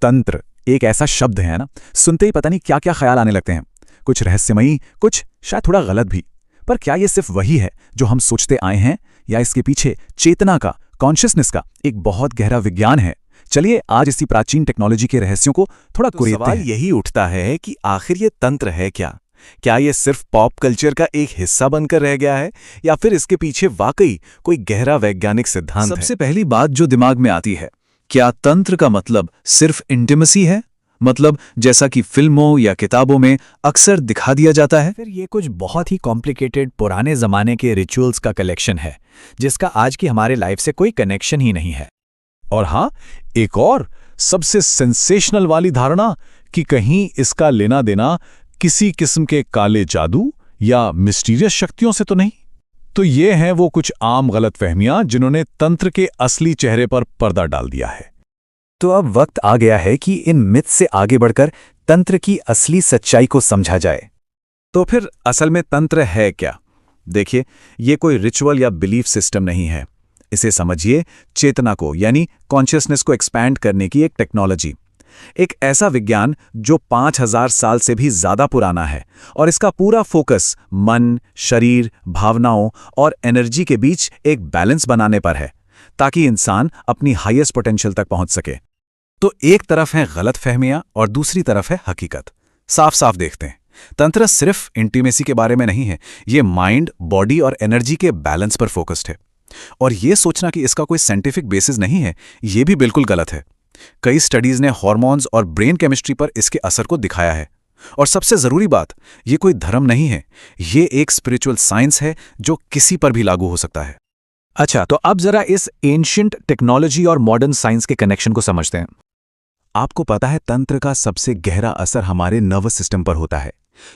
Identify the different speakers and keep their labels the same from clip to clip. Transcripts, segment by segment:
Speaker 1: तंत्र एक ऐसा शब्द है ना, सुनते ही पता नहीं क्या क्या ख्याल आने लगते हैं। कुछ रहस्यमयी, कुछ शायद थोड़ा गलत भी। पर क्या ये सिर्फ वही है जो हम सोचते आए हैं, या इसके पीछे चेतना का, कॉन्शियसनेस का एक बहुत गहरा विज्ञान है? चलिए आज इसी प्राचीन टेक्नोलॉजी के रहस्यों को थोड़ा कुरेदते हैं।
Speaker 2: सवाल यही उठता है कि आखिर ये तंत्र है क्या? क्या ये सिर्फ पॉप कल्चर का एक हिस्सा बनकर रह गया है, या फिर इसके पीछे वाकई कोई गहरा वैज्ञानिक सिद्धांत है?
Speaker 3: सबसे पहली बात जो दिमाग में आती है, क्या तंत्र का मतलब सिर्फ इंटिमेसी है? मतलब जैसा कि फिल्मों या किताबों में अक्सर दिखा दिया जाता है?
Speaker 4: फिर ये कुछ बहुत ही कॉम्प्लिकेटेड पुराने जमाने के रिचुअल्स का कलेक्शन है, जिसका आज की हमारे लाइफ से कोई कनेक्शन ही नहीं है।
Speaker 1: और हाँ, एक और सबसे सेंसेशनल वाली धारणा कि कहीं इसका लेना देना किसी किस्म के काले जादू या मिस्टीरियस शक्तियों से तो नहीं। तो ये हैं वो कुछ आम गलतफहमियां जिन्होंने तंत्र के असली चेहरे पर पर्दा डाल दिया है।
Speaker 4: तो अब वक्त आ गया है कि इन मिथ से आगे बढ़कर तंत्र की असली सच्चाई को समझा जाए।
Speaker 2: तो फिर असल में तंत्र है क्या? देखिए, ये कोई रिचुअल या बिलीफ सिस्टम नहीं है। इसे समझिए चेतना को, यानी कॉन्शियसनेस को एक्सपैंड करने की एक टेक्नोलॉजी, एक ऐसा विज्ञान जो 5000 साल से भी ज्यादा पुराना है, और इसका पूरा फोकस मन, शरीर, भावनाओं और एनर्जी के बीच एक बैलेंस बनाने पर है, ताकि इंसान अपनी हाईएस्ट पोटेंशियल तक पहुंच सके। तो एक तरफ है गलतफहमियां और दूसरी तरफ है हकीकत। साफ साफ देखते हैं, तंत्र सिर्फ इंटीमेसी के बारे में नहीं है, ये माइंड, बॉडी और एनर्जी के बैलेंस पर फोकस्ड है। और ये सोचना कि इसका कोई साइंटिफिक बेसिस नहीं है, ये भी बिल्कुल गलत है। कई स्टडीज ने हार्मोन्स और ब्रेन केमिस्ट्री पर इसके असर को दिखाया है। और सबसे जरूरी बात, ये कोई धर्म नहीं है, ये एक स्पिरिचुअल साइंस है जो किसी पर भी लागू हो सकता है।
Speaker 4: अच्छा, तो अब जरा इस एंशिएंट टेक्नोलॉजी और मॉडर्न साइंस के कनेक्शन को समझते हैं।
Speaker 1: आपको पता है, तंत्र का सबसे गहरा असर हमारे नर्वस सिस्टम पर होता है,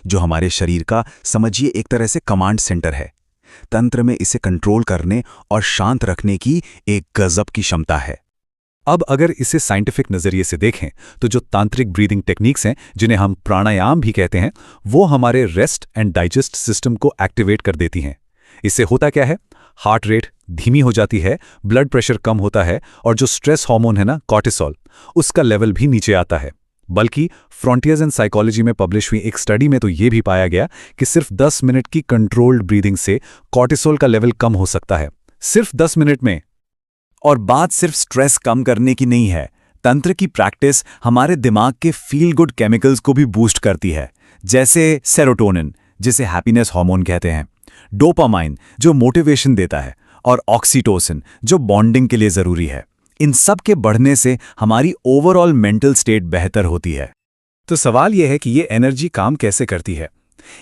Speaker 1: जो हमारे शरीर का, समझिए, एक तरह से कमांड सेंटर है। तंत्र में इसे कंट्रोल करने और शांत रखने की एक गजब की क्षमता है।
Speaker 3: अब अगर इसे साइंटिफिक नजरिए से देखें तो जो तांत्रिक ब्रीदिंग टेक्निक्स हैं, जिन्हें हम प्राणायाम भी कहते हैं, वो हमारे रेस्ट एंड डाइजेस्ट सिस्टम को एक्टिवेट कर देती हैं। इससे होता क्या है, हार्ट रेट धीमी हो जाती है, ब्लड प्रेशर कम होता है, और जो स्ट्रेस हार्मोन है ना, कॉर्टिसोल, उसका लेवल भी नीचे आता है। बल्कि फ्रंटियर्स इन साइकोलॉजी में पब्लिश हुई एक स्टडी में तो ये भी पाया गया कि सिर्फ 10 मिनट की कंट्रोल्ड ब्रीदिंग से कॉर्टिसोल का लेवल कम हो सकता है, सिर्फ 10 मिनट में।
Speaker 2: और बात सिर्फ स्ट्रेस कम करने की नहीं है, तंत्र की प्रैक्टिस हमारे दिमाग के फील गुड केमिकल्स को भी बूस्ट करती है, जैसे सेरोटोनिन, जिसे हैप्पीनेस हार्मोन कहते हैं, डोपामाइन जो मोटिवेशन देता है, और ऑक्सीटोसिन जो बॉन्डिंग के लिए जरूरी है। इन सब के बढ़ने से हमारी ओवरऑल मेंटल स्टेट बेहतर होती है।
Speaker 3: तो सवाल यह है कि ये एनर्जी काम कैसे करती है।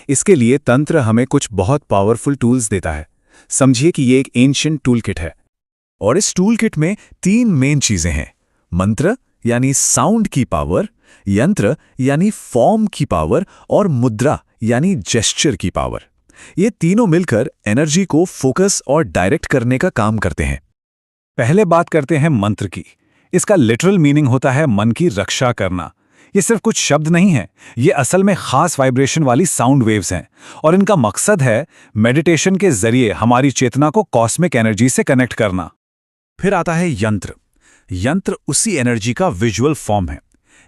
Speaker 3: इसके लिए तंत्र हमें कुछ बहुत पावरफुल टूल्स देता है। समझिए कि ये एक एंशिएंट टूल किट है, और इस टूल किट में 3 मेन चीजें हैं: मंत्र यानी साउंड की पावर, यंत्र यानी फॉर्म की पावर, और मुद्रा यानी जेस्चर की पावर। ये तीनों मिलकर एनर्जी को फोकस और डायरेक्ट करने का काम करते हैं। पहले बात करते हैं मंत्र की। इसका लिटरल मीनिंग होता है मन की रक्षा करना। ये सिर्फ कुछ शब्द नहीं है, ये असल में खास वाइब्रेशन वाली साउंड वेव्स हैं, और इनका मकसद है मेडिटेशन के जरिए हमारी चेतना को कॉस्मिक एनर्जी से कनेक्ट करना।
Speaker 1: फिर आता है यंत्र। यंत्र उसी एनर्जी का विजुअल फॉर्म है।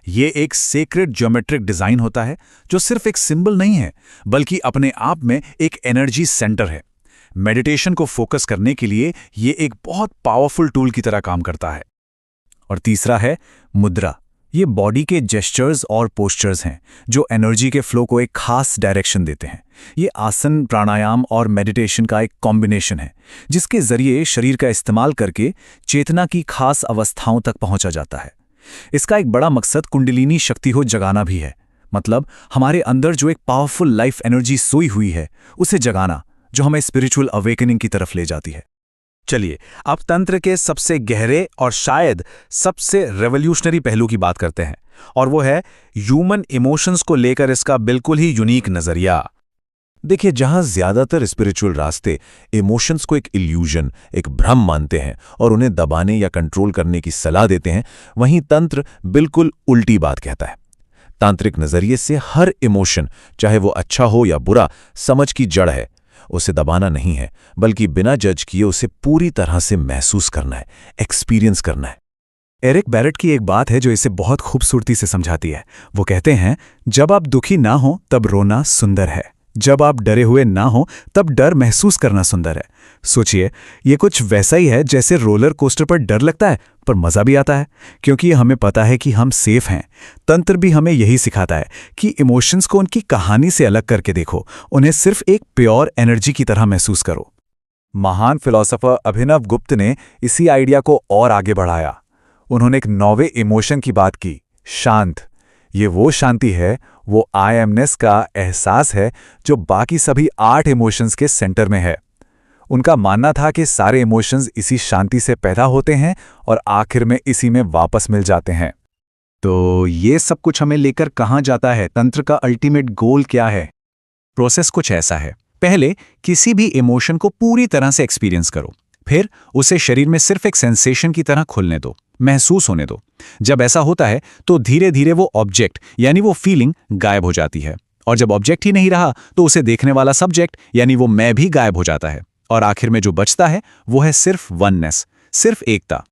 Speaker 1: ये एक सेक्रेड ज्योमेट्रिक डिजाइन होता है, जो सिर्फ एक सिंबल नहीं है, बल्कि अपने आप में एक एनर्जी सेंटर है। मेडिटेशन को फोकस करने के लिए ये एक बहुत पावरफुल टूल की तरह काम करता है। और तीसरा है मुद्रा। ये बॉडी के जेस्चर्स और पोस्चर्स हैं, जो एनर्जी के फ्लो को एक खास डायरेक्शन देते हैं। ये आसन, प्राणायाम और मेडिटेशन का एक कॉम्बिनेशन है, जिसके जरिए शरीर का इस्तेमाल करके चेतना की खास अवस्थाओं तक पहुंचा जाता है। इसका एक बड़ा मकसद कुंडलिनी शक्ति को जगाना भी है, मतलब हमारे अंदर जो एक पावरफुल लाइफ एनर्जी सोई हुई है, उसे जगाना, जो हमें स्पिरिचुअल अवेकनिंग की तरफ ले जाती है।
Speaker 2: चलिए अब तंत्र के सबसे गहरे और शायद सबसे रेवोल्यूशनरी पहलू की बात करते हैं, और वो है ह्यूमन इमोशंस को लेकर इसका बिल्कुल ही यूनिक नजरिया।
Speaker 1: देखिए, जहां ज्यादातर स्पिरिचुअल रास्ते इमोशंस को एक इल्यूजन, एक भ्रम मानते हैं और उन्हें दबाने या कंट्रोल करने की सलाह देते हैं, वहीं तंत्र बिल्कुल उल्टी बात कहता है। तांत्रिक नजरिए से हर इमोशन, चाहे वो अच्छा हो या बुरा, समझ की जड़ है। उसे दबाना नहीं है, बल्कि बिना जज किए उसे पूरी तरह से महसूस करना है, एक्सपीरियंस करना है।
Speaker 3: एरिक बैरेट की एक बात है जो इसे बहुत खूबसूरती से समझाती है। वो कहते हैं, जब आप दुखी ना हो तब रोना सुंदर है, जब आप डरे हुए ना हो तब डर महसूस करना सुंदर है। सोचिए, ये कुछ वैसा ही है जैसे रोलर कोस्टर पर डर लगता है पर मज़ा भी आता है, क्योंकि हमें पता है कि हम सेफ हैं। तंत्र भी हमें यही सिखाता है कि इमोशंस को उनकी कहानी से अलग करके देखो, उन्हें सिर्फ एक प्योर एनर्जी की तरह महसूस करो। महान फिलोसोफर अभिनव गुप्त ने इसी आइडिया को और आगे बढ़ाया। उन्होंने एक नौवे इमोशन की बात की, शांत। ये वो शांति है, वो आई एमनेस का एहसास है जो बाकी सभी 8 इमोशंस के सेंटर में है। उनका मानना था कि सारे इमोशंस इसी शांति से पैदा होते हैं और आखिर में इसी में वापस मिल जाते हैं। तो ये सब कुछ हमें लेकर कहाँ जाता है? तंत्र का अल्टीमेट गोल क्या है? प्रोसेस कुछ ऐसा है। पहले किसी भी इमोशन को पूरी तरह से एक्सपीरियंस करो, फिर उसे शरीर में सिर्फ एक सेंसेशन की तरह खुलने दो, महसूस होने दो। जब ऐसा होता है तो धीरे धीरे वो ऑब्जेक्ट यानी वो फीलिंग गायब हो जाती है, और जब ऑब्जेक्ट ही नहीं रहा तो उसे देखने वाला सब्जेक्ट यानी वो मैं भी गायब हो जाता है, और आखिर में जो बचता है वो है सिर्फ वननेस, सिर्फ एकता।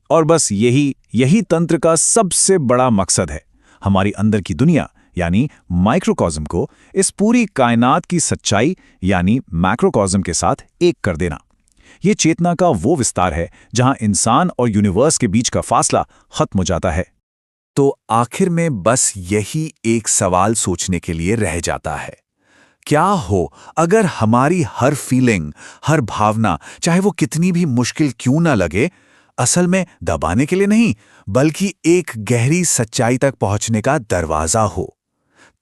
Speaker 1: और बस यही तंत्र का सबसे बड़ा मकसद है, हमारी अंदर की दुनिया यानी माइक्रोकॉस्म को इस पूरी कायनात की सच्चाई यानी मैक्रोकॉस्म के साथ एक कर देना। ये चेतना का वो विस्तार है जहां इंसान और यूनिवर्स के बीच का फासला खत्म हो जाता है।
Speaker 2: तो आखिर में बस यही एक सवाल सोचने के लिए रह जाता है, क्या हो अगर हमारी हर फीलिंग, हर भावना, चाहे वो कितनी भी मुश्किल क्यों ना लगे, असल में दबाने के लिए नहीं बल्कि एक गहरी सच्चाई तक पहुंचने का दरवाजा हो।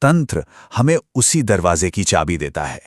Speaker 2: तंत्र हमें उसी दरवाजे की चाबी देता है।